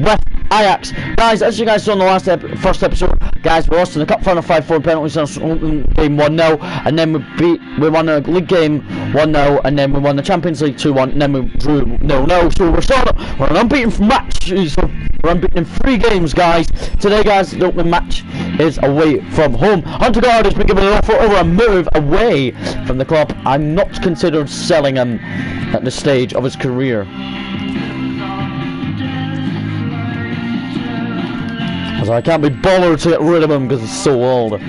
with Ajax. Guys, as you guys saw in the last first episode, guys, we lost in the cup final 5-4 penalties in game 1-0, and then we won a league game 1-0, and then we won the Champions League 2-1, and then we drew 0-0. So we're an unbeaten match. So we're unbeaten in 3 games, guys. Today, guys, the opening match is away from home. Huntergaard has been given an offer over a move away from the club. I'm not considered selling him at this stage of his career, as I can't be bothered to get rid of him because he's so old.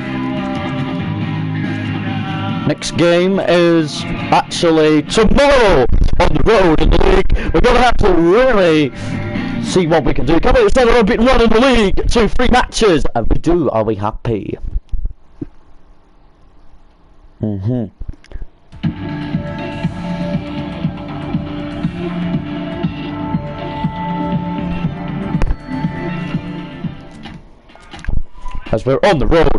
Next game is actually tomorrow on the road in the league. We're going to have to really see what we can do. Come on, instead of unbeaten run in the league, 2-3 matches. And we do, are we happy? As we're on the road,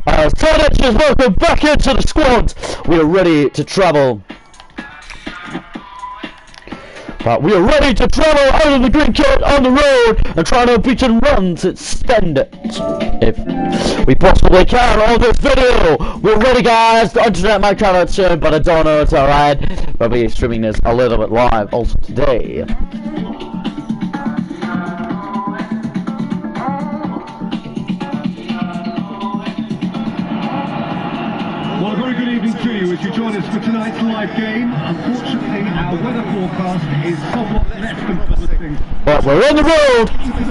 Tadic is welcome back into the squad. We are ready to travel. But we are ready to travel out of the green kit on the road and try to beat and run to spend it, if we possibly can, on this video. We're ready, guys. The internet might come out soon, but I don't know. It's alright. We'll be streaming this a little bit live also today. Well, a very good evening to you as you join us for tonight's live game. Unfortunately, our weather forecast is somewhat less than promising. But we're on the road.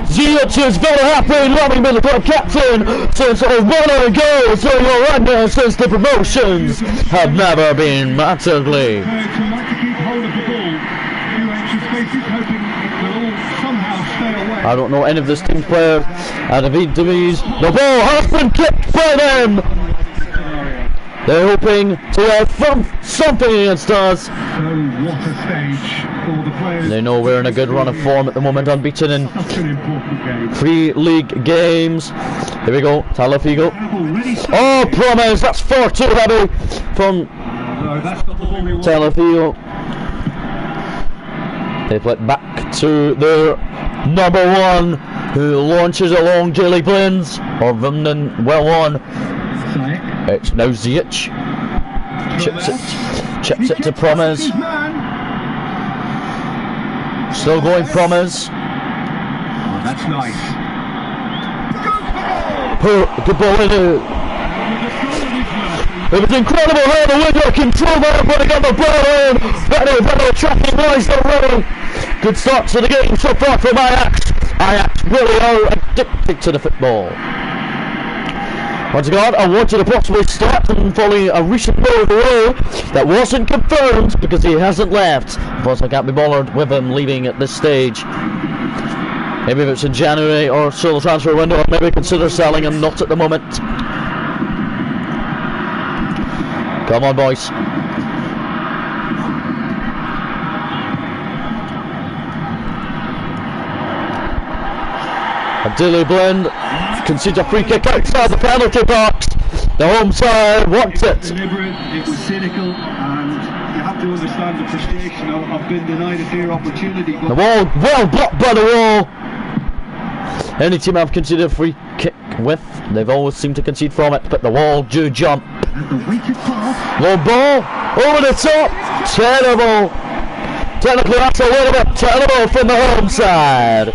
Ziyech is very happy, loving being the club captain since a 1 goal. So you're right now, since the promotions have never been massively. So like to keep hold of the ball. Few anxious faces hoping it will all somehow stay away. I don't know any of this team's players. And the ball has been kicked by them. They're hoping to have something against us. So what a stage for the players. They know we're in a good run of form at the moment, unbeaten in Such an important game. 3 league games. Here we go, Talafigo. Oh, promise, that's far too heavy from No, that's not the ball we want. Talafigo. They flip back to their number 1, who launches along Daily Blends, or Vimden well on. It's now Ziyech. Chips it to Promes. Still going Promes. Oh, that's nice. Good ball in. It was incredible how the winger controlled that, putting on the ball in. Better tracking wise already. Good start to the game so far from Ajax. Ajax really are addicted to the football. Once again, I want you to possibly start and following a recent move away that wasn't confirmed because he hasn't left. Of course, I can't be bothered with him leaving at this stage. Maybe if it's in January or so the transfer window, I'll maybe consider selling him, not at the moment. Come on, boys. A Dilly Blend concedes a free kick outside the penalty box. The home side wants it. Deliberate, it was cynical, and you have to understand the frustration of being denied a fair opportunity. But The wall, well blocked by the wall. Any team I've conceded a free kick with, they've always seemed to concede from it, but the wall do jump. the weighted pass. Low ball, over the top, terrible. Technically that's a little bit terrible from the home side.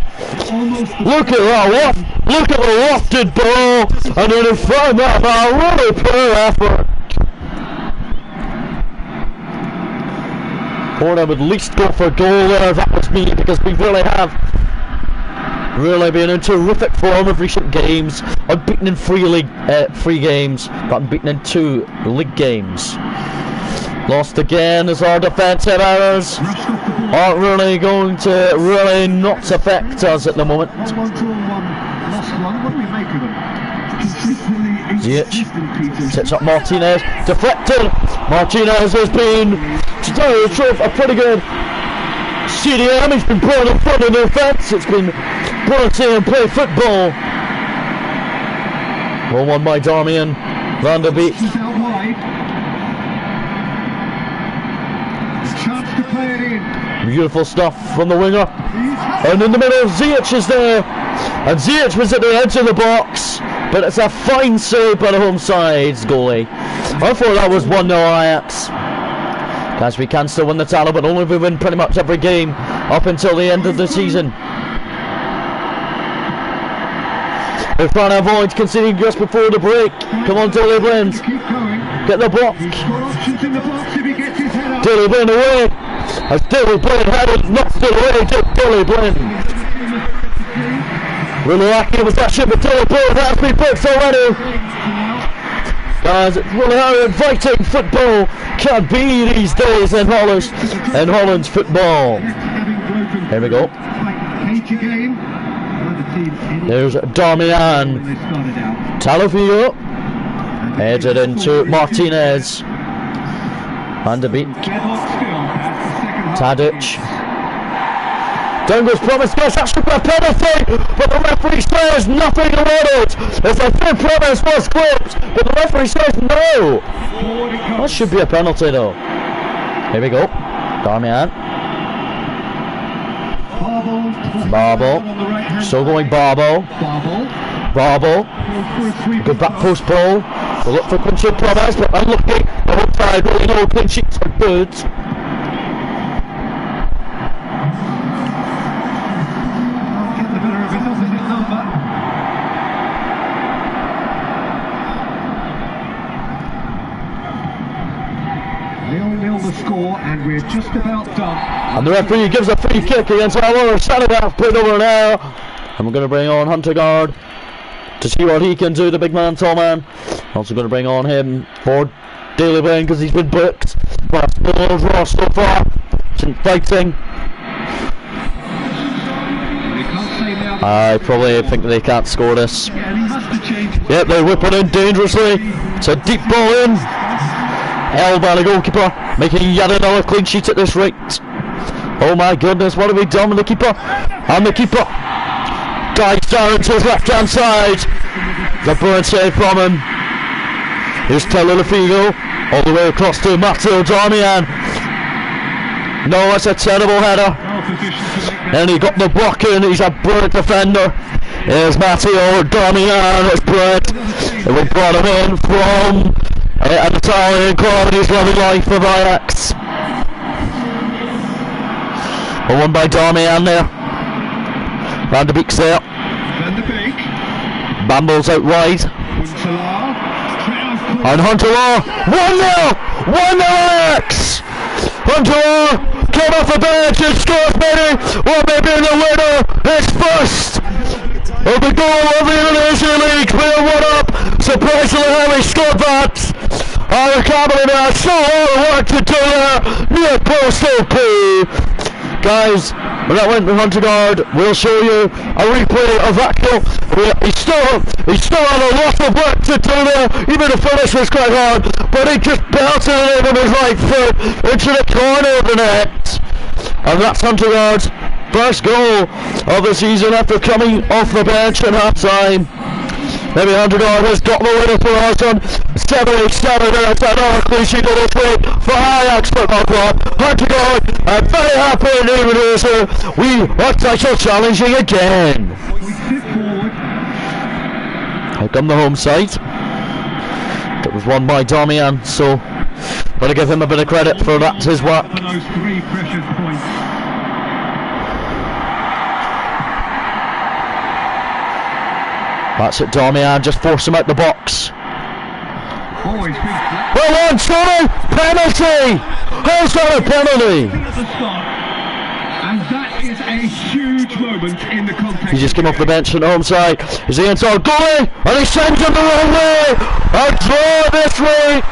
Look at that, look at the lofted ball, and then in front of that, really poor effort. Porter would at least go for a goal there if that was me, because we really have been in terrific form of recent games. Unbeaten in 3 games, but unbeaten in 2 league games. Lost again as our defensive errors aren't really going to not affect us at the moment. Lost one. What do we make of them? Ziyech sets up Martinez, deflected. Martinez has been, to tell you the truth, a pretty good CDM. He's been brought in front of the defence. It's been brought to see him play football. Well won by Darmian Van der Beek. He's out wide. Chance to play it in. Beautiful stuff from the winger. And in the middle, Ziyech is there. And Ziyech was at the edge of the box. But it's a fine save by the home side's goalie. I thought that was 1-0 Ajax. Guys, we can still win the title, but only if we win pretty much every game up until the end of the season. We're trying to avoid conceding just before the break. Come on, Daley Blind. Get the block. Daley Blind away. As Daley Blind had knocked it away. Daley Blind. Really lucky was that shit, but Daley Blind has been booked already. Guys, it's really how inviting football can be these days in Holland's football. Here we go. There's Darmian. Tagliafico. Heads it into Martinez. Van de Beek. Tadic. Down goes Promise. Yes, that should be a penalty, but the referee says nothing about it. It's a fair Promise was clipped, but the referee says no. That should be a penalty though. Here we go. Darmian. Barbo. Still going Barbo. Barbo. Good back post ball. We'll look for Quincy Promise, but unlucky. The whole side really no clean sheets are good. Score, and we're just about done. And the referee gives a free kick against our Saturday half played over now. And we're going to bring on Huntergaard to see what he can do, the big man, tall man. Also going to bring on him for Daley Blind because he's been booked. But still draw so far. Fighting. I probably think they can't score this. Yep, they're whipping in dangerously. It's a deep ball in. Held by the goalkeeper, making yet another clean sheet at this rate. Oh my goodness, what have we done with the keeper? And the keeper dives down to his left hand side. The brilliant save from him. Here's Tagliafico, all the way across to Matteo Darmian. No, it's a terrible header. And he got the block in, he's a brilliant defender. Here's Matteo Darmian, it's brilliant. And we brought him in from an Italian club in his loving life of Ajax. Won by Darmian there. Van de Beek's there. Bambo's out wide. And Huntergaard 1-0! 1-0 Ajax! Huntergaard came off the bench and scores maybe. Or maybe the winner is first of the goal of the Indonesian League. We're 1-up. Surprisingly how he scored that. I can't believe it. So all the work to do there. Near post OP. Guys, when that went with Huntergaard, we'll show you a replay of that goal. He still had a lot of work to do there. Even the finish was quite hard, but he just belted it in with his right foot into the corner of the net. And that's Huntergaard's first goal of the season after coming off the bench at half time. Maybe Huntergaard has got the winner for us on 77 minutes. Another clean sheet of this week for Ajax Football Club. Huntergaard, I'm very happy in the Indonesia. We are title challenging again. Here come the home side. That was won by Darmian, so gotta give him a bit of credit for that, his work. Those 3 precious points. That's it, Darmian, just force him out the box. Well on, sorry! Penalty! How's that a penalty? And that is a huge moment in the context. He just came off the bench on the home side. Is he inside goalie? And he sends him the wrong way! A draw this way!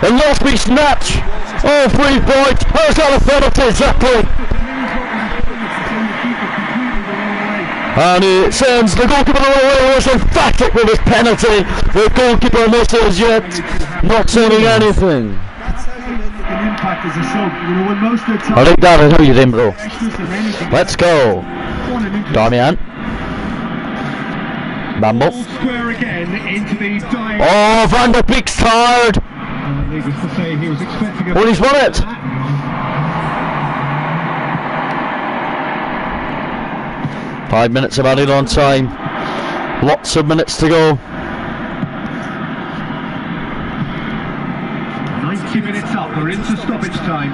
And lost me snatch! Oh, 3 points! How's that a penalty exactly? And he sends the goalkeeper the wrong way. Was emphatic with his penalty. The goalkeeper misses yet not saying anything. I think that is how you did, bro. Let's go. Darmian. Bambo. Oh, Van de Beek's tired. Oh, he's won it. 5 minutes of added on time. Lots of minutes to go. 90 minutes up, we're into stoppage time.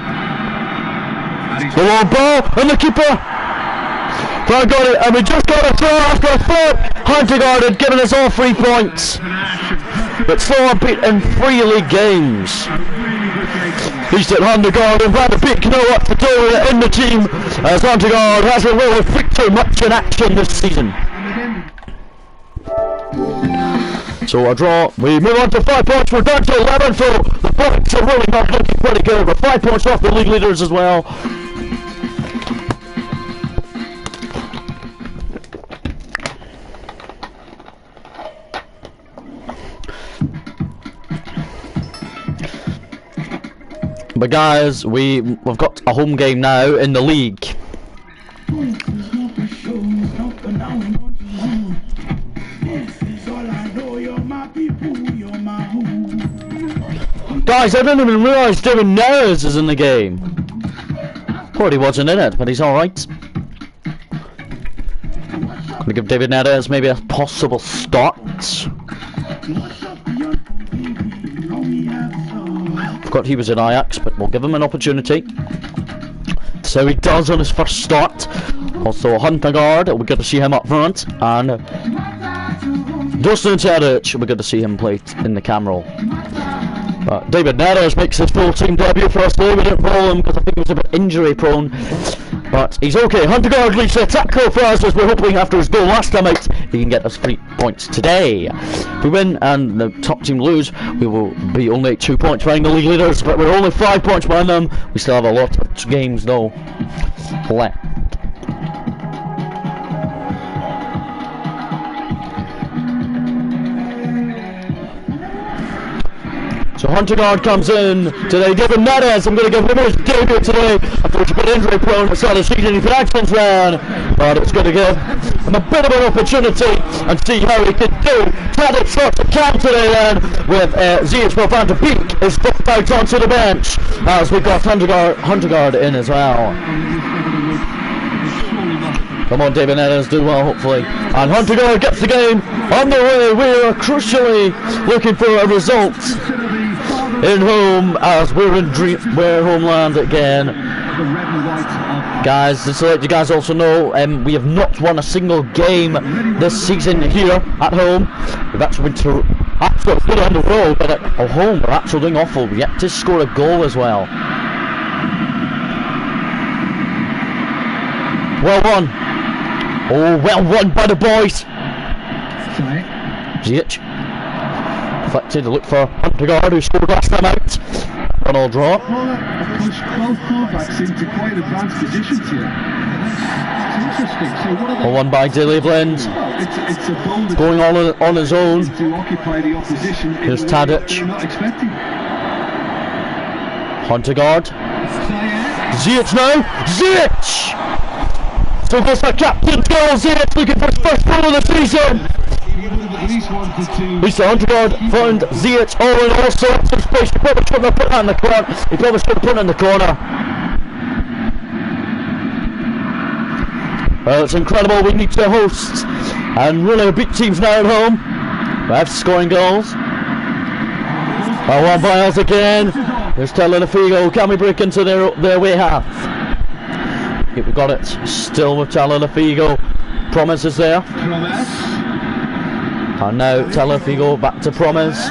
The long ball, and the keeper. I got it, and we just got a throw after a throw. Huntingard had given us all 3 points. But Sloan beat in 3 league games. He's at Huntingard, and Van de Beek know what to do in the team, as Huntingard hasn't really featured much in action this season. So a draw. We move on to 5 points. We're down to 11, so the points are really not looking pretty good. We're 5 points off the league leaders as well. But guys, we've got a home game now in the league. Guys, I didn't even realise David Neres is in the game. Thought he wasn't in it, but he's alright. Gonna give David Neres maybe a possible start. Forgot he was in Ajax, but we'll give him an opportunity. So he does on his first start. Also Huntingard, we're going to see him up front, and Dusan Tadic, we're going to see him play in the cam role. David Neres makes his full team debut for us today. We didn't ball him because I think he was a bit injury prone, but he's okay. Huntingard leads the attack goal for us, as we're hoping after his goal last time out he can get us 3 points today. If we win and the top team lose, we will be only 2 points behind the league leaders, but we're only 5 points behind them. We still have a lot of games though left. So Huntingard comes in today. David Neres, I'm going to give him his debut today after he's a bit injury prone at the start of the season. He's an excellent man, but it's going to give him a bit of an opportunity and see how he can do. Tadic starts the camp today then with Ziyech Van de Beek is dropped out onto the bench as we've got Huntingard in as well. Come on, David Neres, do well, hopefully. And Huntingard gets the game on the way. We are crucially looking for a result in home, as we're in homeland again. Guys, just to let you guys also know, we have not won a single game this season here at home. We've actually been absolutely good on the road, but at home we're actually doing awful. We have to score a goal as well. Well won. Oh, well won by the boys. Ziyech. Deflected to look for Huntingard, who scored last time out. 1-all draw. Both fullbacks seem to quite advanced positions here. It's interesting. So what are they? One by Dilly Blend. It's a bold going on his own. To occupy the opposition. Here's Tadic. Not expecting. Huntingard. Ziyech now. Ziyech! So goes our captain's goal. Ziyech looking for his first goal of the season. Mr. Huntingard found Ziyech all in all sorts of space. He probably shouldn't have put that in the corner. He probably should have put it in the corner. Well, it's incredible. We need to host and really beat teams now at home. We have scoring goals. One by us again. There's Tagliafico. Can we break into their way half? Yep, we got it. Still with Tagliafico. Promise is there. And now Tagliafico back to Promise.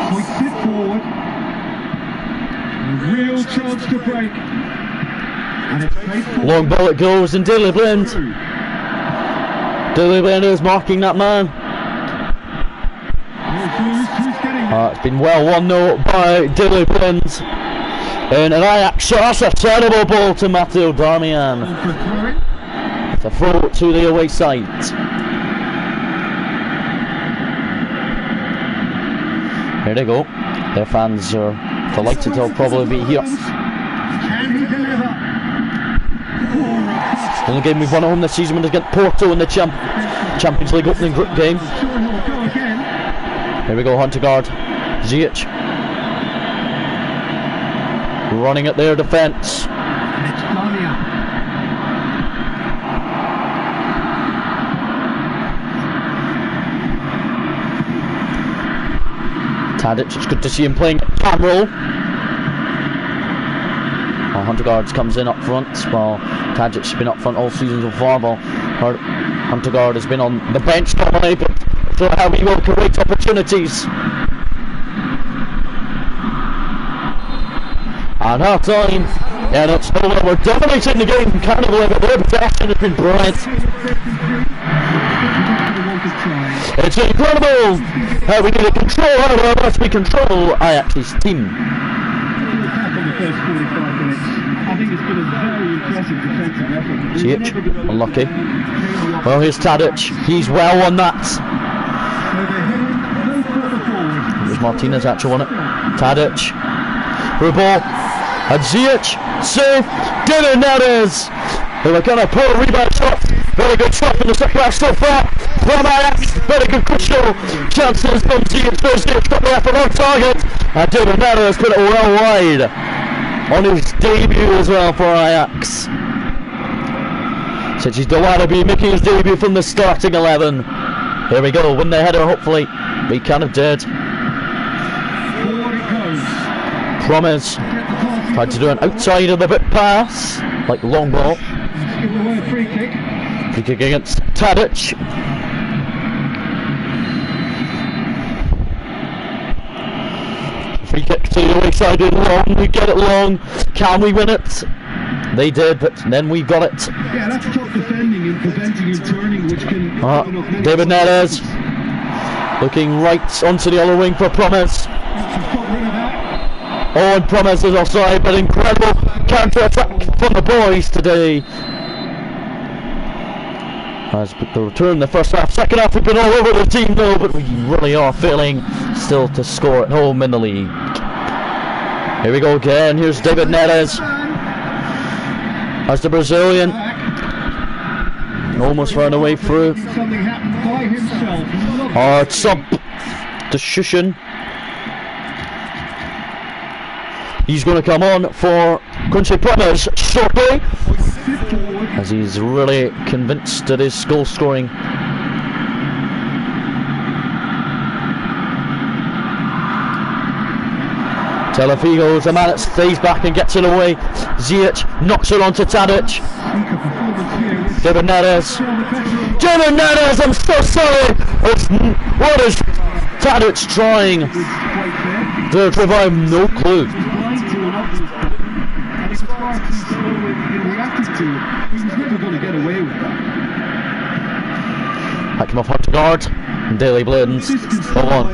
Points it forward. A real chance to break. And it's long ball it goes, and Dilly Blend. Dilly Blend is marking that man. It's been well won though by Dilly Blend. And an Ajax shot. That's a terrible ball to Matteo Darmian. To throw to the away side. Here they go. Their fans are delighted they'll probably be here. The only game we've won at home this season was against Porto in the Champions League opening group game. Here we go, Huntingard. Ziyech. Running at their defence. Tadic, it's good to see him playing cam roll. Huntergaard comes in up front, while Tadic's been up front all season so far. While Huntergaard has been on the bench normally, but show how he will create opportunities. And half time, yeah, that's over. We're dominating the game, can't believe it. Their possession has been brilliant. It's incredible how we need to control how much we control Ajax's team. I think it's been a very impressive defensive effort. Ziyech, unlucky. Well, here's Tadic. He's well on that. There's Martinez actually on it. Tadic. Through ball. And Ziyech. Save. David Neres. Who are going to pull a rebound shot. Very good shot in the second half so far. From Ajax. Very good crucial chances from Ziyech. Ziyech got the effort on target. And David Neres put it well wide. On his debut as well for Ajax. Said he's delighted to be making his debut from the starting 11. Here we go, win the header hopefully. We kind of did. Promise. Tried to do an outside of the bit pass. Like long ball. Free kick against Tadic. Free kick to the away side in long, we get it long, can we win it? They did, but then we got it. Yeah, that's tough defending and preventing him turning, which can... David Neres, looking right onto the other wing for Promise. Oh, and Promise is offside, but incredible counter-attack from the boys today. As the return the first half, second half we've been all over the team though, but we really are failing still to score at home in the league. Here we go again, here's David Neres as the Brazilian almost ran away through. It's up to Shushin. He's going to come on for Country Promise shortly, as he's really convinced that his goal scoring. Telefigo's the man that stays back and gets it away. Ziyech knocks it onto Tadic. David Neres. David Neres, I'm so sorry. What is Tadic trying? To provide no clue. Back him off Huntergaard and Daily Blades. Go on.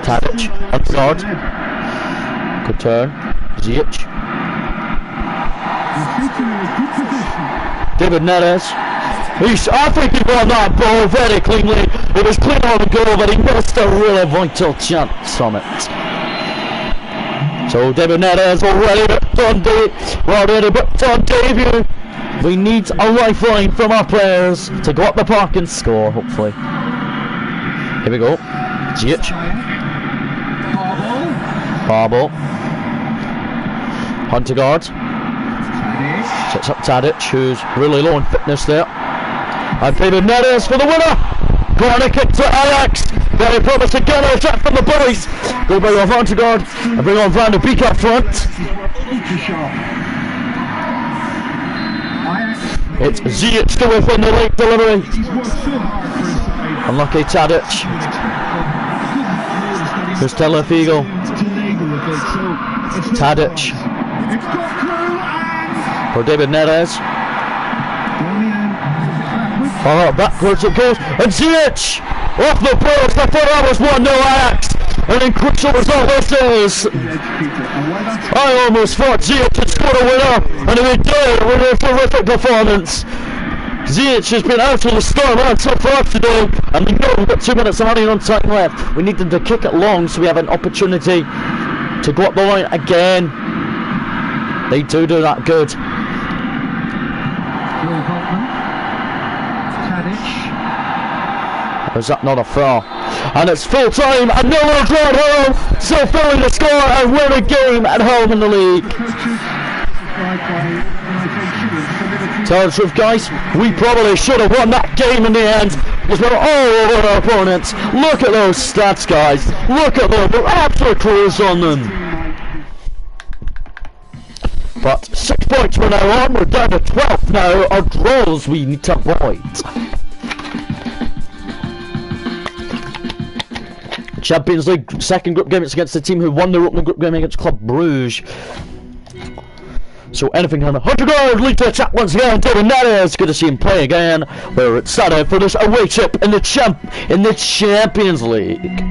Tadic, Huntergaard. Good turn. Ziyech. David Neres. I think he won that ball very cleanly. It was clean on the goal, but he missed a really vital chance from it. So David Neres already booked on debut. We need a lifeline from our players to go up the park and score, hopefully. Here we go. Ziyech. Barbo. Huntergaard. Sets up Tadic, who's really low in fitness there. And David Neres for the winner. Corner kick to Ajax. Very promising counter attack from the boys. Go bring on Huntergaard and bring on Van der Beek up front. It's Ziyech to within the late delivery. Unlucky Tadic. Here's Telefigo. Tadic. For David Neres. Backwards it goes. And Ziyech! Off the post. I thought that was 1-0 Ajax. An incredible result this is. I almost thought Ziyech had scored a winner, and he did with a terrific performance. Ziyech has been out of the scoreline so far today, and we know we've got 2 minutes of running on time left. We need them to kick it long so we have an opportunity to go up the line again. They do that good. Or is that not a foul? And it's full time, and no more draw at home. Still filling the score and win a game at home in the league. Tell the truth, guys, we probably should have won that game in the end because we're all over our opponents. Look at those stats, guys. Look at them. We're absolute cruise on them. But 6 points from now on. We're down to 12th now. Our draws we need to avoid. Champions League second group game, it's against the team who won their opening group game against Club Bruges. So anything can happen. Huntergaard leads the attack once again. David Neres, good to see him play again. We're excited for this away trip in the Champions League.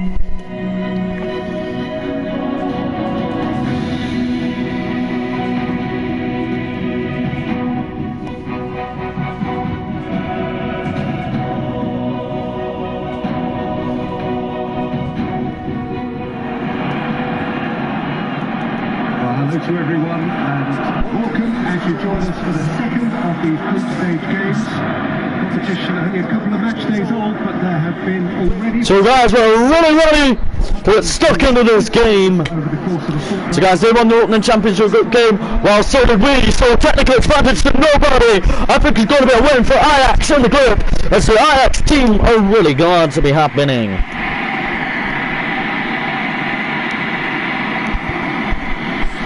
Hello to everyone and welcome as you join us for the second of these group stage games. Competition only a couple of match days old, but there have been already... So guys, we're really ready to get stuck into this game. So guys, they won the opening championship group game, while so did we, so technical advantage to nobody. I think it's going to be a win for Ajax in the group, as the Ajax team are really glad to be happening.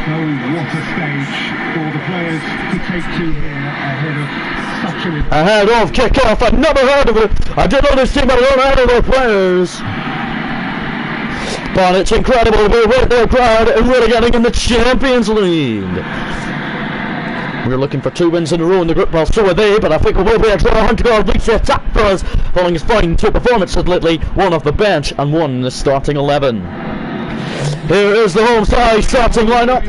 Oh, what a stage for the players to take to here ahead of such an... Ahead of kick-off, I've never heard of it. I did know this team had a lot of their players. But it's incredible to be with their crowd and really getting in the Champions League. We're looking for 2 wins in a row in the group, well so are they, but I think it will be a draw. Huntergaard leads the attack for us, following his fine 2 performances lately, 1 off the bench and 1 in the starting 11. Here is the home side starting lineup.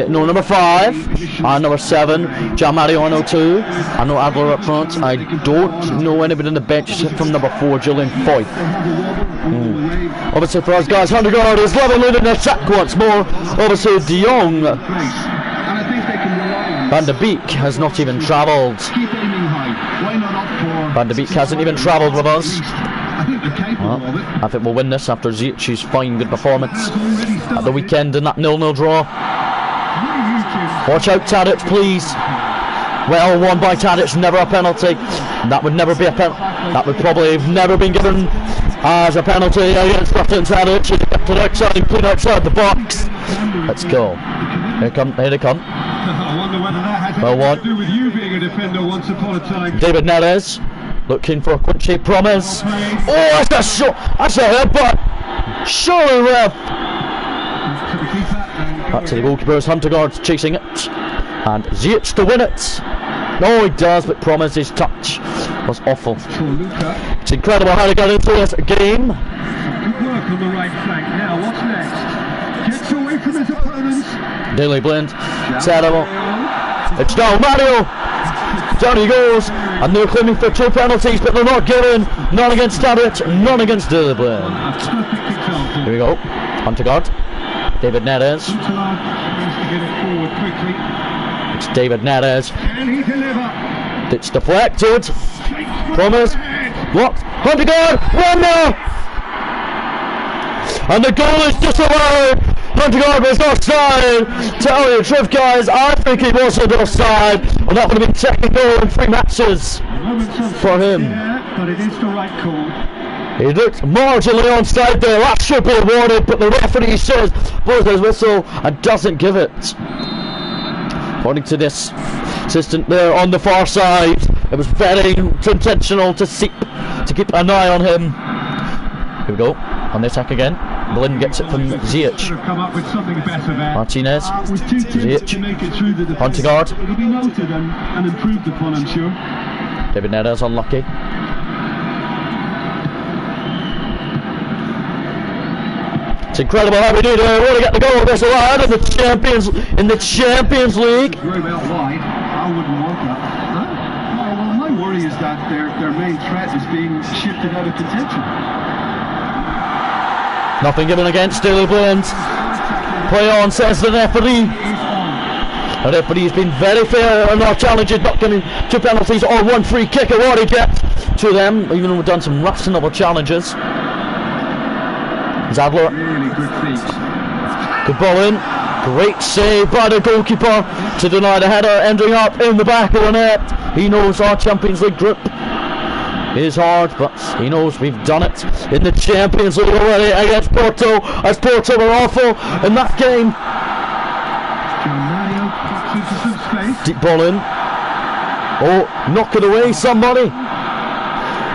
Number 5, number 7, Gianmario 2. I know Adler up front. I don't know anybody on the bench from number 4, Julian Foyth. Obviously for us guys, Huntergaard is level in the attack once more. Obviously De Jong. Van de Beek has not even travelled. Van de Beek hasn't even travelled with us. I think we'll win this after Ziyech's fine good performance at the weekend in that 0-0 draw. Watch out Tadic, please. Well won by Tadic, never a penalty. That would never be a penalty. That would probably have never been given as a penalty against Tadic. He kept it outside and clean outside the box. Let's go. Here they come. I wonder whether that has well anything to do with you being a defender once upon a time. David Neres. Looking for a quick promise. Oh, that's a shot. That's a headbutt. Surely, ref. Back to the goalkeepers. Huntergaard's chasing it. And Ziyech to win it. No, he does, but Promise's touch was awful. It's incredible how they got into this game. Good work on the right flank. Now, what's next? Gets away from his opponents. Daily Blind. Terrible. It's now Mario. Down he goes, and they're claiming for 2 penalties, but they're not given. None against Tadic, none against Dylan. Here we go. Huntergaard. David Neres. It's David Neres. It's deflected. Promise. Blocked. Huntergaard. 1-0. And the goal is disallowed. Huntergaard was offside. Tell you the truth, guys, I think he wasn't offside, and that would have been second goal in 3 matches for him. But it is the right call. He looked marginally onside there. That should be awarded, but the referee says blows his whistle and doesn't give it. According to this assistant there on the far side, it was very intentional to keep an eye on him. Here we go on the attack again. Blind gets it from Ziyech. Martinez. Ziyech. Huntergaard. David Neres unlucky. It's incredible how we do there. We want to get the goal of this alive in the Champions League. I wouldn't want that. Well, my worry is that their main threat is being shifted out of contention. Nothing given against Daily Blind. Play on, says the referee. The referee's been very fair on our challenges, not giving 2 penalties or 1 free kick awarded yet to them, even though we've done some reasonable challenges. Zadler. Really good feet. Good ball in. Great save by the goalkeeper to deny the header, ending up in the back of the net. He knows our Champions League grip is hard, but he knows we've done it in the Champions League already against Porto, as Porto were awful in that game. Deep ball in. Oh, knock it away, somebody.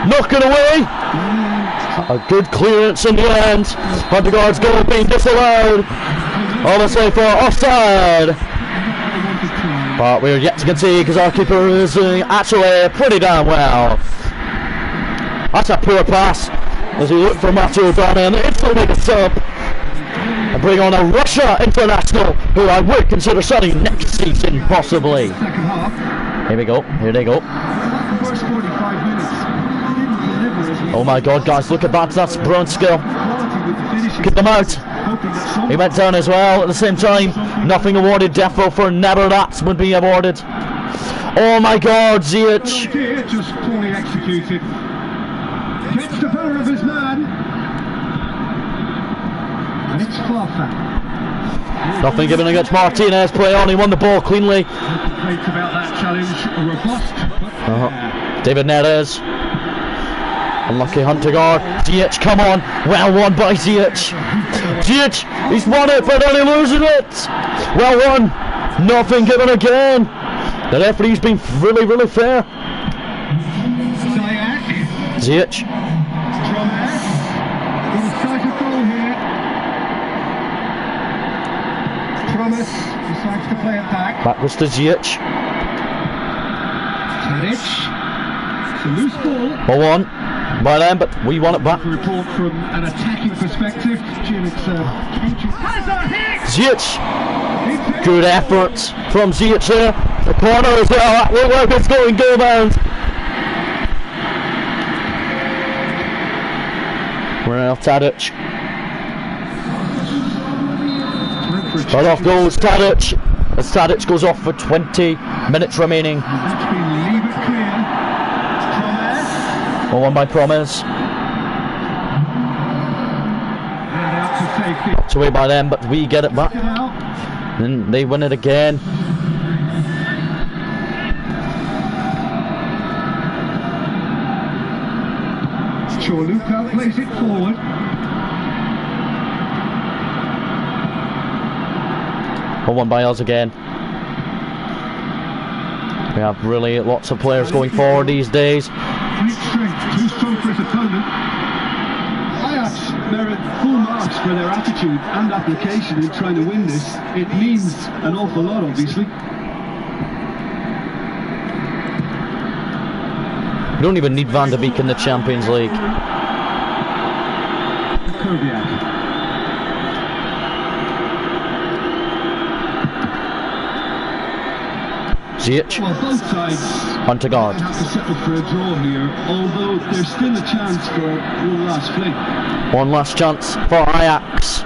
Knock it away. A good clearance in the end. Huntergaard's goal being disallowed. Obviously for offside. But we're yet to concede because our keeper is doing actually pretty damn well. That's a poor pass as we look for Matteo Dani, and it's going to make a sub and bring on a Russia international who I would consider signing next season possibly. Here we go, here they go. Oh my god, guys, look at that, that's brilliant skill. Keep them out. He went down as well at the same time. Nothing awarded, defo for never that would be awarded. Oh my god, Ziyech. Just poorly executed. Gets the better of his man. And it's Clough. Nothing given against Martinez. Play on, he won the ball cleanly. Complaints about that challenge are robust. David Neres. Unlucky Huntergaard. Ziyech, come on. Well won by Ziyech. Ziyech, he's won it, but then he loses it. Well won. Nothing given again. The referee's been really, really fair. Ziyech. Decides to play it back. Backwards to Ziyech. Tadic. It's a loose ball. Ball on by them, but we want it back. A report from an attacking perspective. Ziyech. Good effort from Ziyech there. The corner as well. That looked like it's going goal bound. We're off Tadic. But off goes Tadic. As Tadic goes off for 20 minutes remaining. All on by Promise. Knocked away by them, but we get it back. Then they win it again. Luka plays it forward. One by us again. We have really lots of players going forward these days. Great strength, too strong for his opponent. Ajax, they're at full marks for their attitude and application in trying to win this. It means an awful lot, obviously. We don't even need Van de Beek in the Champions League. Ziyech. Well, both sides Huntergaard. have to settle for a draw here, although there's still a chance for one last fling. One last chance for Ajax.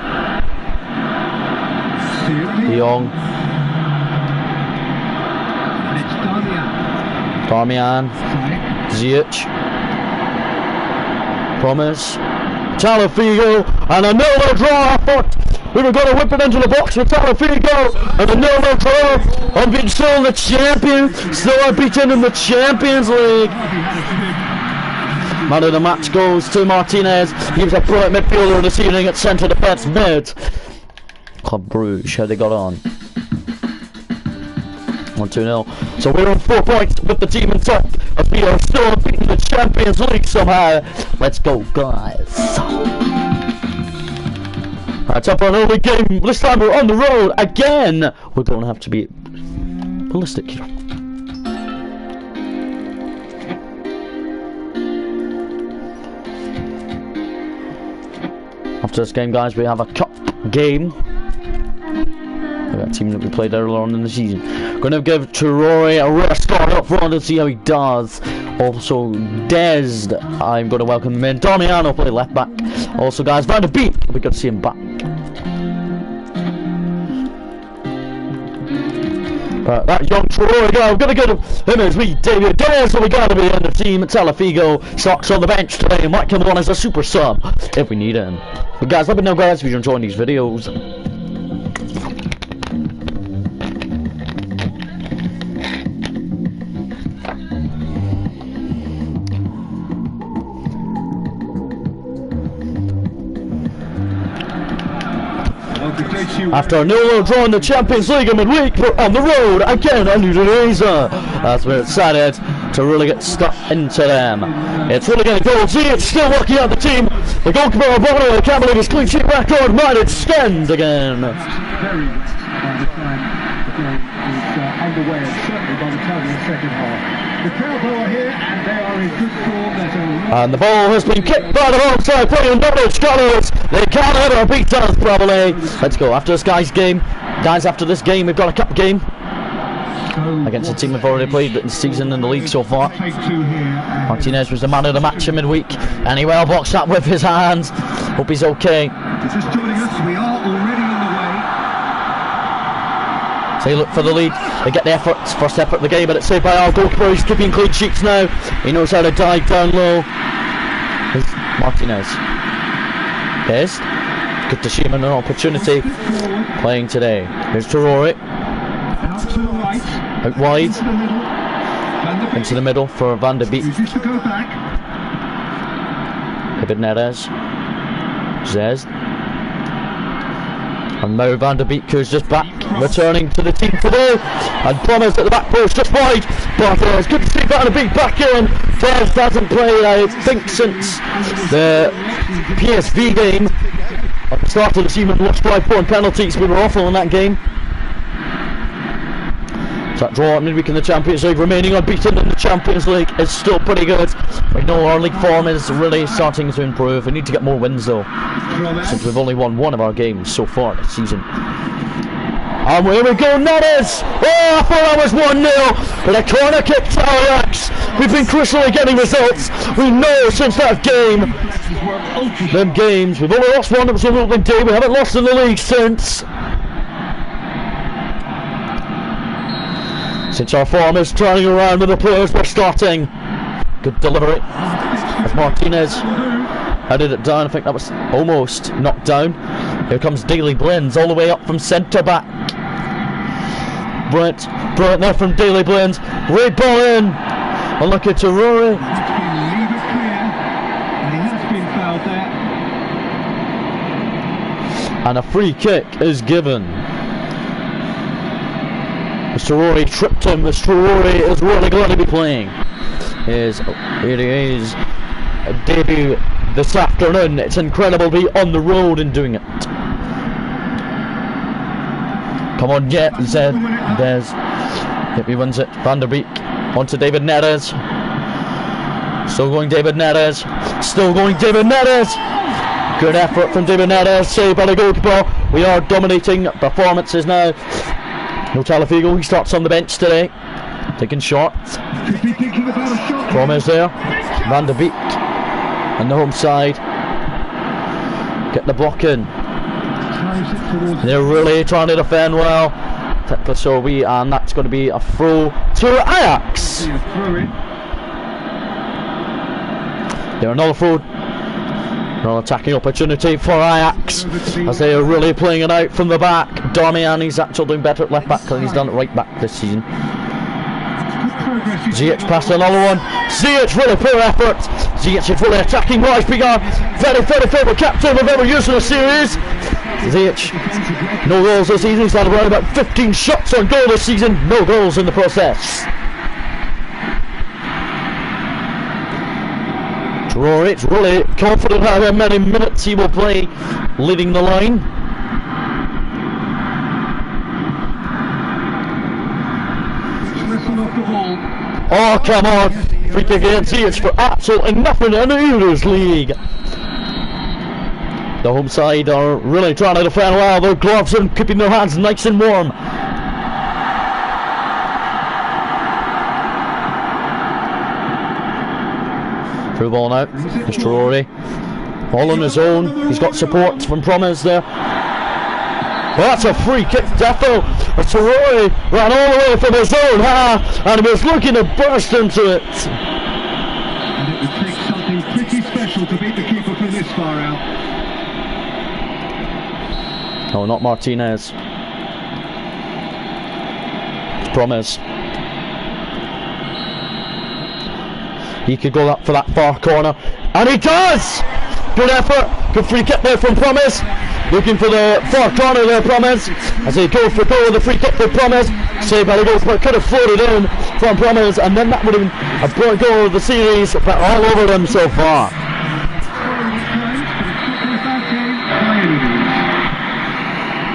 De Jong. And it's Darmian. Ziyech. Promise. Talafigo. And another draw. I thought we were going to whip it into the box with Talafigo. And another draw. Unbeaten, still the champion. Still unbeaten in the Champions League. Man of the match goes to Martinez. He was a brilliant midfielder this evening at centre defence mid. Club Bruges, how they got on. 1-2-0. So we're on 4 points with the team in top. As we are still unbeaten the Champions League somehow. Let's go, guys. Alright, up on another game. This time we're on the road again. We're going to have to be ballistic here. After this game, guys, we have a cup game. That team that we played earlier on in the season. Going to give Troy a rest start up front and see how he does. Also, Dez, I'm going to welcome him in. Damiano play left back. Also, guys, Van de Beek, we got to see him back. That young Troy guy, I'm going to get him as we debut. Dez, so we got to be in the team. Talafigo, Socks on the bench today, and might come on as a super sub if we need him. But guys, let me know, guys, if you're enjoying these videos. After a 0-0 draw in the Champions League in midweek, we're on the road again on Udinese. That's where it's decided to really get stuck into them. It's really going to go. See, it's still working out the team. The goalkeeper Bono, I can't believe his clean sheet record might extend again. Very much by the time the game is underway, and certainly by the time of the second half. The Cowboys are here and they are in good form. And the ball has been kicked by the wrong side, playing Norwich Colours. They can't hit or beat us probably. Let's go after this guy's game. Guys, after this game we've got a cup game against a team we've already played this season in the league so far. Martinez was the man of the match in midweek, and he well boxed that with his hands. Hope he's okay. Just joining us, we are already underway. So they look for the lead. They get the effort, first effort of the game, but it's saved by our goalkeeper. He's keeping clean sheets now. He knows how to dive down low. Here's Martinez. Pissed. Good to see him in an opportunity playing today. Here's Traore. Out wide. Into the middle for Van der Beek. David Neres. Zez. And now Van der Beek, who's just back, returning to the team today. And Promise at the back post, just wide. But it's good to see Van der Beek back in. Tez hasn't played, I think, since the PSV game. At the start of the season, we lost 5-4 in penalties. We were awful in that game. So that draw at midweek in the Champions League, remaining unbeaten in the Champions League, is still pretty good. We know our league form is really starting to improve. We need to get more wins though, since we've only won one of our games so far this season. And here we go, Neres! Oh, I thought that was 1-0, but a corner kick to Ajax. We've been crucially getting results. We know since that game, them games, we've only lost one, it was on opening day. We haven't lost in the league since. Since our form is turning around with the players we're starting. Good delivery. As Martinez headed it down, I think that was almost knocked down. Here comes Daley Blends all the way up from centre back. Brent there from Daley Blends. Great ball in. Unlucky to Rory. And a free kick is given. Mr. Rory tripped him. Mr. Rory is really going to be playing his debut this afternoon. It's incredible to be on the road and doing it. Come on, yeah, Zed. There's. Yep, he wins it. Van der Beek onto David Neres. Still going David Neres. Still going David Neres. Good effort from David Neres. Saved by the goalkeeper. We are dominating performances now. No Talafigo, he starts on the bench today. Taking shots. Promise there. Van der Beek on the home side. Get the block in. They're really trying to defend well. And that's going to be a throw to Ajax. They're another throw. Another attacking opportunity for Ajax as they are really playing it out from the back. Darmian, he's actually doing better at left back than he's done at right back this season. Ziyech passed another one. Ziyech really poor effort. Ziyech is really attacking wise. Begun very favourite captain we've ever used in a series. Ziyech, no goals this season. He's had around about 15 shots on goal this season. No goals in the process. Rory, really confident how many minutes he will play leading the line. Oh, come on. Free kick against Ziyech for absolutely nothing in the Euros League. The home side are really trying to defend well. Their gloves and keeping their hands nice and warm. Through ball now. Mr. Rory. All on his own. He's got support from Promise there. Well, that's a free kick, defo. Mr. Rory ran all the way from his own half and he was looking to burst into it. And it would take something pretty special to beat the keeper from this far out. No, not Martinez. It's Promise. He could go up for that far corner, and he does! Good effort, good free kick there from Promise. Looking for the far corner there, Promise. As he goes for goal with the free kick for Promise. Saved by the goalkeeper, could have floated in from Promise, and then that would have been a brilliant goal of the series, but all over them so far.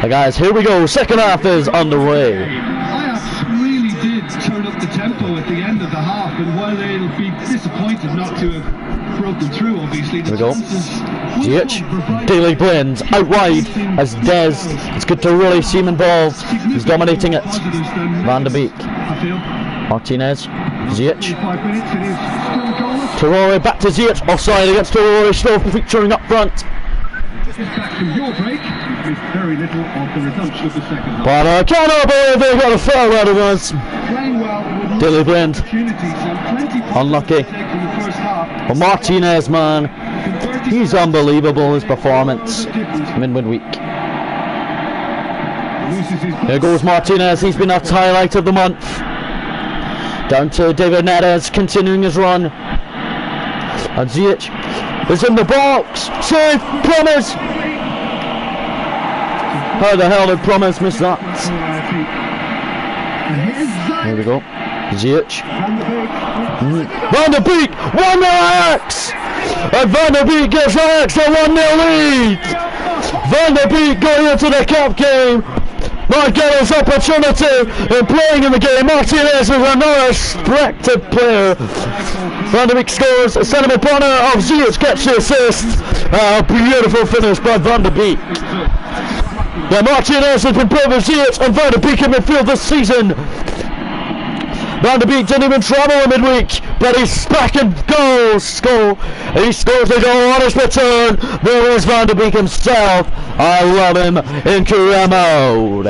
Guys, here we go. Second half is underway. Ajax really did turn up the tempo at the end of the half, and while they'll be disappointed not to have broken through, obviously, the Ziyech, Daily blends out wide as Des. It's good to really see him involved. He's dominating it. Van der Beek, Martinez, Ziyech, Traore back to Ziyech, offside against Traore, still featuring up front. Back from your break, very little of the resumption of the second half. But I cannot believe they got a foul out of us. Daily blend, unlucky. But Martinez, man, he's unbelievable, his performance midweek. Here goes Martinez, he's been our highlight of the month. Down to David Neres, continuing his run. And Ziyech is in the box. Save, Promise. How the hell did Promise miss that? Here we go. Ziyech. Van der Beek, 1-0 Ajax! And Van der Beek gives Ajax a 1-0 lead! Van der Beek going into the cup game. Might get his opportunity in playing in the game. Martinez is another respected player. Van der Beek scores a centre corner of Ziyech, gets the assist. Beautiful finish by Van der Beek. Yeah, Martinez has been playing with Ziyech and Van der Beek in midfield this season. Van der Beek didn't even travel in midweek, but he's back in goal. He scores a goal on his return. There is Van der Beek himself. I love him in career mode.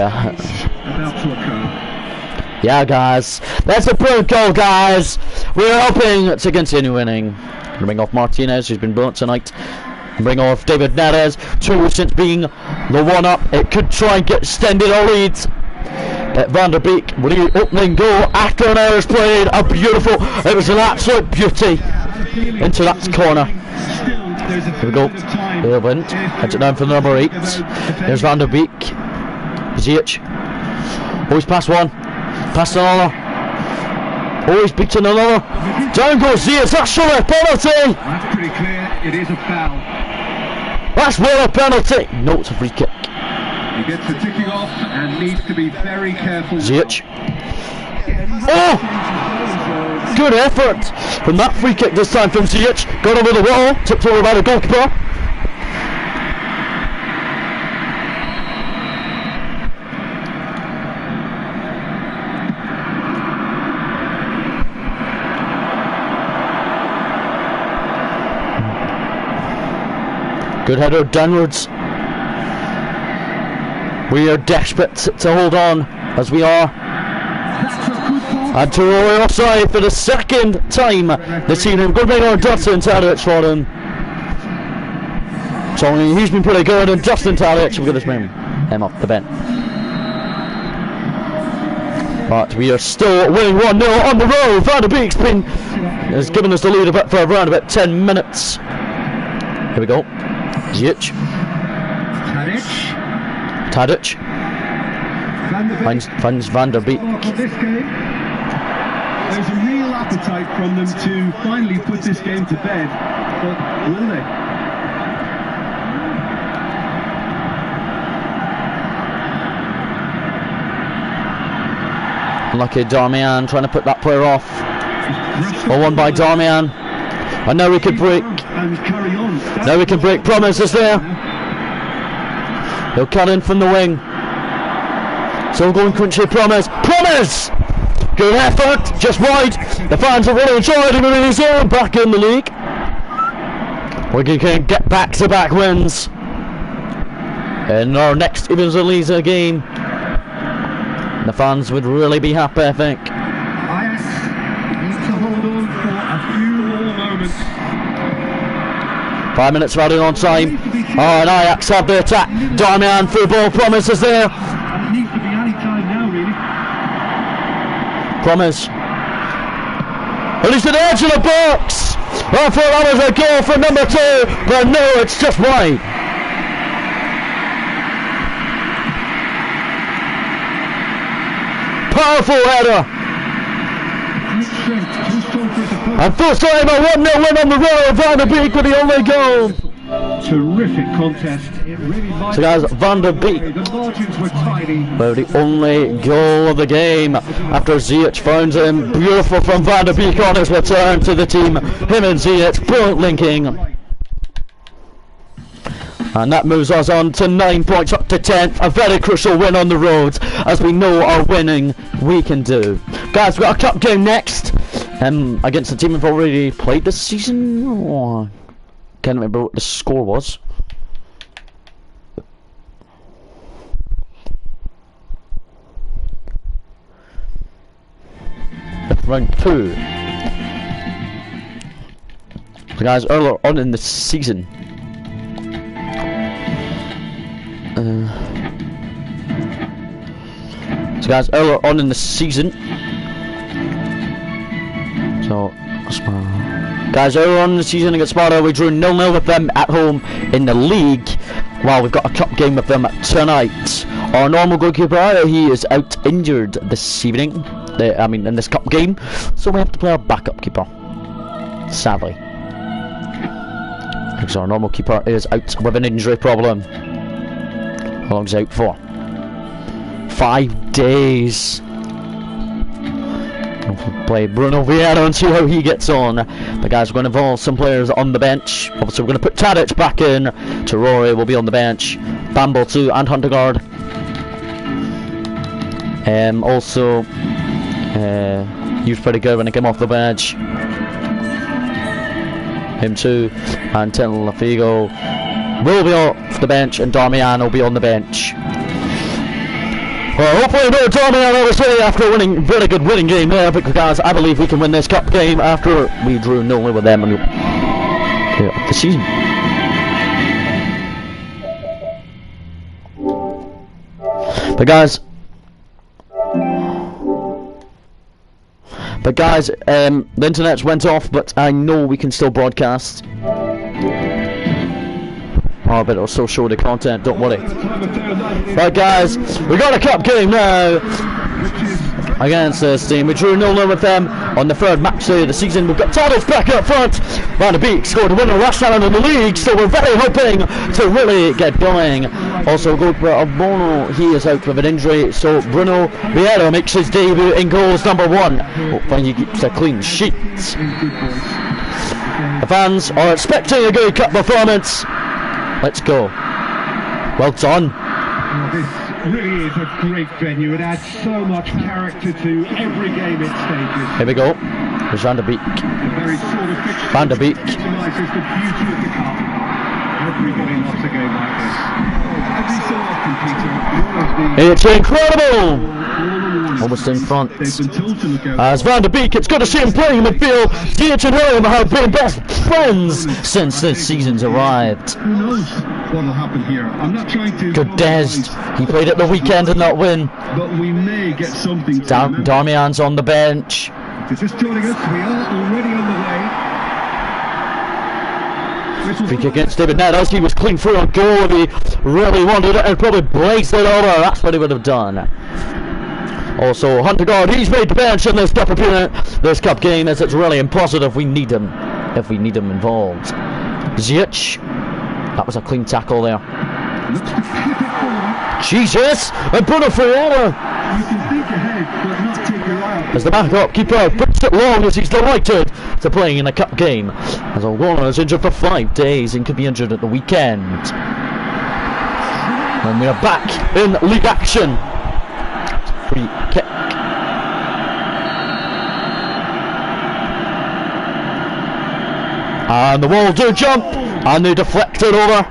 Yeah, guys, that's a brilliant goal, guys. We're hoping to continue winning. Bring off Martinez, who's been brilliant tonight. Bring off David Neres, 2 since being the one-up. It could try and get extended our leads. Van der Beek with the opening goal after an hour's played. A beautiful, it was an absolute beauty into that corner. Here we go. Irvin heads it down for the number 8. There's Van der Beek. Ziyech. Oh, he's passed one. Passed another. Oh, he's beaten another. Down goes Ziyech. That's surely a penalty. That's pretty clear. It is a foul. That's not a penalty. No, it's a free kick. He gets the ticking off and needs to be very careful. Ziyech. Oh! Good effort from that free kick this time from Ziyech. Got over the wall, tipped over by the goalkeeper. Good header downwards. We are desperate to hold on, as we are. And Traore offside for the second time this evening. Good bring on Justin Tadic for him. So he's been pretty good, and Justin Tadic, we're going to bring him off the bench. But we are still winning 1-0 on the road. Van der Beek's has given us the lead for around about 10 minutes. Here we go. Ziyech. Tadic finds Van der Beek. There's a real appetite from them to finally put this game to bed, but will they? Lucky Darmian trying to put that player off. Well, won by Darmian. And now we could break. Now we can break. Promise is there. He'll cut in from the wing. So going Quincy Promise. Promise! Good effort, just wide. The fans have really enjoyed him in his own back in the league. We can get back-to-back wins in our next Ibn-Zaliza game. The fans would really be happy, I think. Ajax needs to hold on for a few more moments. 5 minutes running on time. Oh, and Ajax have the attack. Darmian through ball. Promise is there. It needs to be any time now, really. Promise. And he's to the edge of the box. I thought that was a goal for number 2, but no, it's just wide. powerful header. And first time a 1-0 win on the road. Van der Beek with the only goal. Terrific contest. It really So guys, Van der Beek the margins were tiny. with the only goal of the game after Ziyech found him. Beautiful from Van der Beek on his return to the team. Him and Ziyech, brilliant linking. And that moves us on to 9 points up to 10th. A very crucial win on the road, as we know our winning we can do. Guys, we've got a cup game next against the team we've already played this season. Oh, can't remember what the score was. Round 2. So guys, earlier on in the season, earlier on in the season, against Sparta, we drew 0-0 with them at home in the league. Well, we've got a cup game with them tonight. Our normal goalkeeper, he is out injured this evening. In this cup game, so we have to play our backup keeper. Sadly, because our normal keeper is out with an injury problem. How long's he out for? 5 days. We'll play Bruno Vieira and see how he gets on. The guys are going to involve some players on the bench. Obviously, we're going to put Tadic back in. Traore will be on the bench. Bamble too, and Huntergaard. Also, he was pretty good when he came off the bench. Him too, and Tagliafico will be off the bench, and Darmian will be on the bench. Well, hopefully no Darmian obviously after a very good winning game there, because I believe we can win this cup game after we drew 0-0 with them and the season. But guys, the internet's went off, but I know we can still broadcast. Oh, but it'll still show the content, don't worry. Right guys, we got a cup game now against this team. We drew 0-0 with them on the third match day of the season. We've got Tadic back up front. Van der Beek scored a winner last time in the league, so we're very hoping to really get going. Also, Bono, he is out with an injury, so Bruno Vieira makes his debut in goals number 1. Hopefully he keeps a clean sheet. The fans are expecting a good cup performance. Let's go. Well done. This really is a great venue. It adds so much character to every game it stages. Here we go. There's Van der Beek. Van der Beek. Epitomises the beauty of the cup. Everybody loves a game like this. Every so often, Peter, it's incredible! Almost in front. As Van der Beek, it's good to see him playing in midfield. Ziyech and him have been best friends since this season's arrived. Who knows what will happen here? I'm not trying to. Good Dest. He played at the weekend and not win. But we may get something. Darmian's on the bench. If you're just joining us, we are already on the way. Free kick against David Neres. He was clean through on goal and he really wanted it and probably blazed it over. That's what he would have done. Also, Huntergaard, he's made the bench in this cup game, as it's really important if we need him involved. Ziyech, that was a clean tackle there. Jesus, and Bruno Vieira. You can think ahead, but not take your eye off. As the backup keeper puts it long, as he's delighted to playing in a cup game. As O'Connor is injured for 5 days and could be injured at the weekend. And we are back in league action. Free kick. And the wall do jump, and they deflect it over.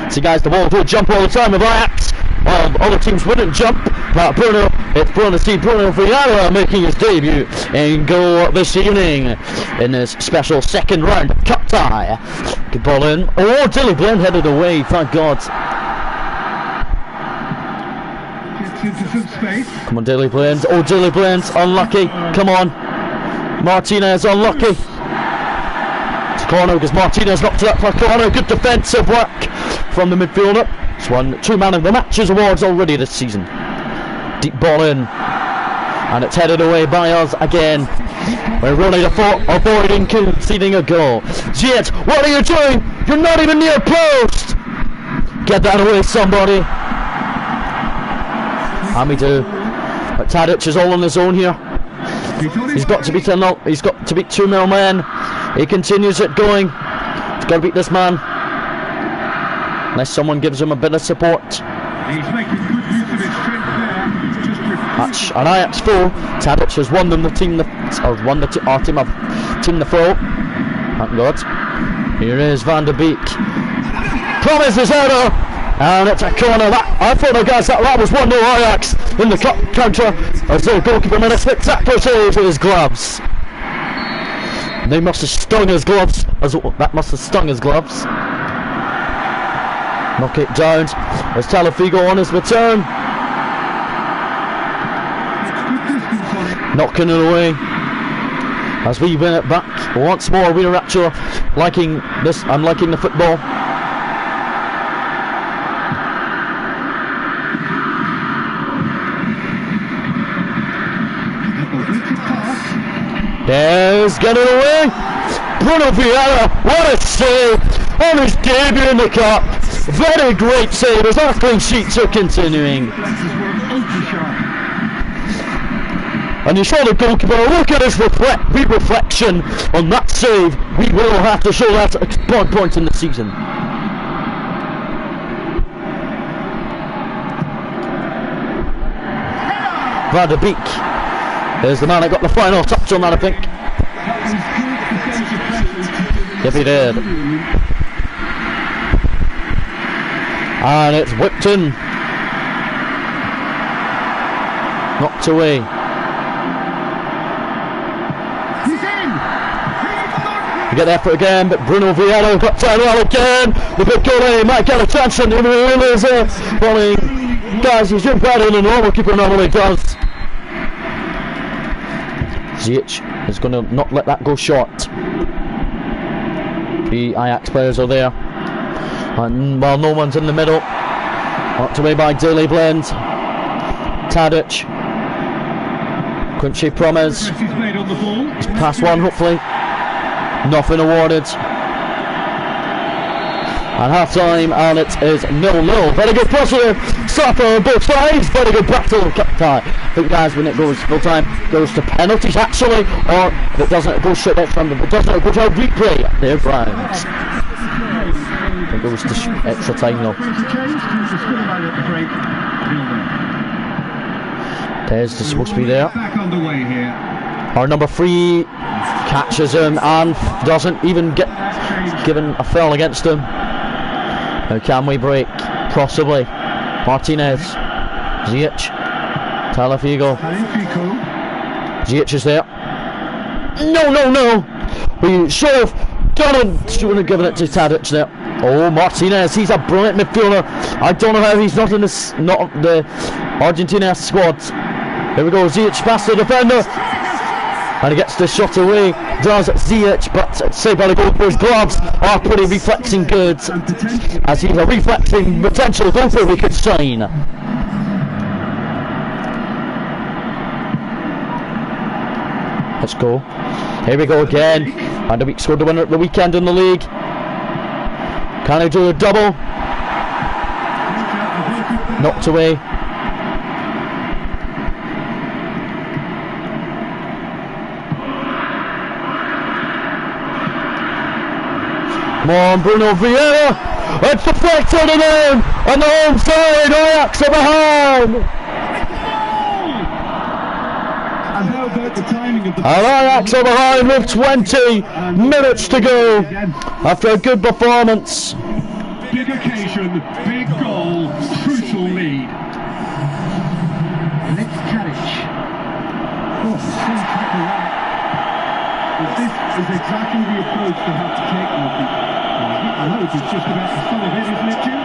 See guys, the wall do jump all the time with Ajax. Well, other teams wouldn't jump, but Bruno Vieira making his debut in goal this evening in this special second round cup tie. Good ball in. Oh, Dilly Blind headed away, thank God. Into some space. Come on, Dilly Blind. Oh, Dilly Blind, unlucky. Come on. Martinez, unlucky. It's a corner because Martinez knocked it up for a corner. Good defensive work from the midfielder. It's won 2 man of the matches awards already this season. Deep ball in. And it's headed away by us again. We're really avoiding conceding a goal. Ziyech, what are you doing? You're not even near post! Get that away, somebody. And we do. But Tadic is all on his own here. He's got to beat he's got to beat 2 men. He continues it going. He's got to beat this man. Unless someone gives him a bit of support. He's making good use of his strength there. That's an Ajax 4. Tadic has won them the team our team the throw. Thank God. Here is Van der Beek. Promises header. And it's a corner. I thought, guys, that was 1-0 Ajax in the counter. As the goalkeeper made a spectacular save with his gloves. They must have stung his gloves. That must have stung his gloves. Knock it down. There's Talafigo on his return. Knocking it away. As we win it back once more, we are actually liking this. I'm liking the football. There's getting away. Bruno Vieira, what a save on his debut in the cup. Very great save as our clean sheets are continuing. And you saw the goalkeeper, look at his reflection on that save. We will have to show that at one point in the season. Van der Beek. There's the man that got the final touch on that, I think. Yep, he did. And it's whipped in. Knocked away. We get the effort again, but Bruno Vieira got down well again. The big goal, he might get a chance, and he is falling. Guys, he's doing better than the normal keeper normally does. Ziyech is going to not let that go short. The Ajax players are there. And while no one's in the middle, knocked away by Daily Blend. Tadic. Quincy Promes. He's past one, hopefully. Nothing awarded. And half time, and it is 0-0. Very good positive start on both sides. Very good battle. I think, guys, when it goes full time, goes to penalties actually, or if it doesn't, it goes straight extra time. If it doesn't, it goes to a replay. They're Browns. It goes to extra time though. Tez is supposed to be there. Our number 3 catches him and doesn't even get given a foul against him. Now can we break? Possibly. Martinez. Ziyech. Talafigo. Ziyech is there. No. We should have done it. Should have given it to Tadic there. Oh, Martinez. He's a brilliant midfielder. I don't know how he's not in this, not the Argentina squad. Here we go. Ziyech past the defender. And he gets the shot away, does Ziyech, but saved by the goal for his gloves are pretty reflexing good, as he's a reflexing potential goalkeeper we could sign. Let's go. Here we go again. And we scored the winner at the weekend in the league. Can he do a double? Knocked away. Come on, Bruno Vieira. It's deflected and in on the home side. Ajax are behind. And Ajax are behind with 20 minutes to go after a good performance. Big occasion, big goal, crucial lead. Let's Tadic. This is exactly the approach to have to take, I think. I know it's just about the son of it, isn't it, Jim?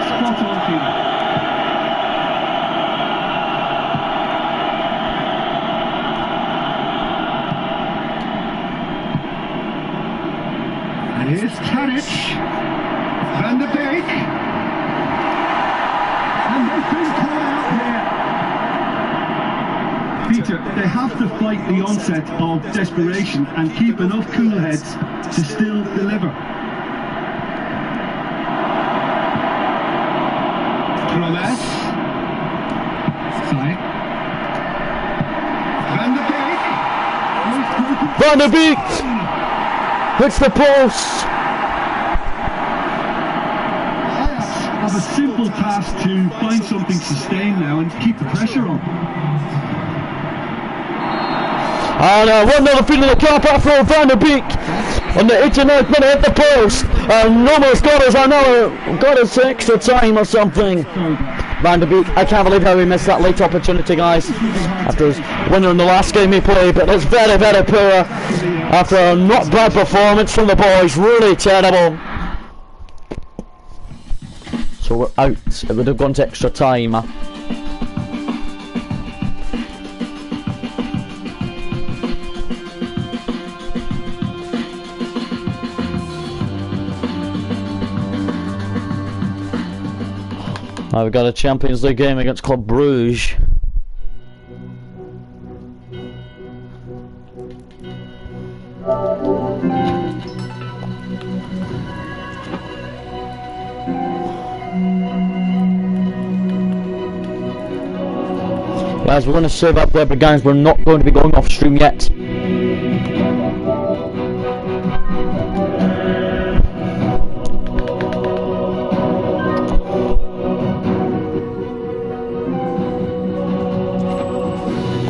Spot on, Tina. And here's Tadic. Van der Beek. And they've been caught out here. The Peter, they have to fight the onset of desperation and keep enough cool heads to still deliver. Promes. Side. Van der Beek hits the post. Have a simple task to find something sustained now and keep the pressure on. And 1-0 feed in the car park for Van der Beek on the 89th minute at the post, and almost got us extra time or something. Van der Beek, I can't believe how he missed that late opportunity, guys, after his winner in the last game he played, but it's very, very poor after a not bad performance from the boys, really terrible. So we're out. It would have gone to extra time. We've got a Champions League game against Club Bruges. Guys, we're going to save up there, but guys, we're not going to be going off stream yet.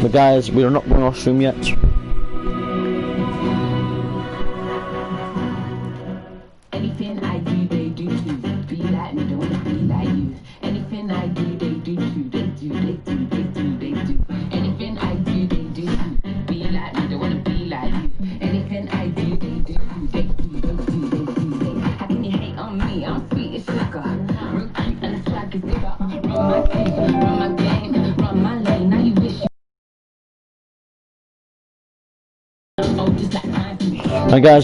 But guys, we are not going off stream yet. Anything I do, they do too. Be like me, don't wanna be like you. Anything I do, they do too. They do. Anything I do, they do too. Be like me, don't wanna be like you. Anything I do, they do too. They do. How can you hate on me? I'm sweet as sugar. Real cute and the swag is bigger. Run my team, run my game, run my lane. Now you wish. Hi guys,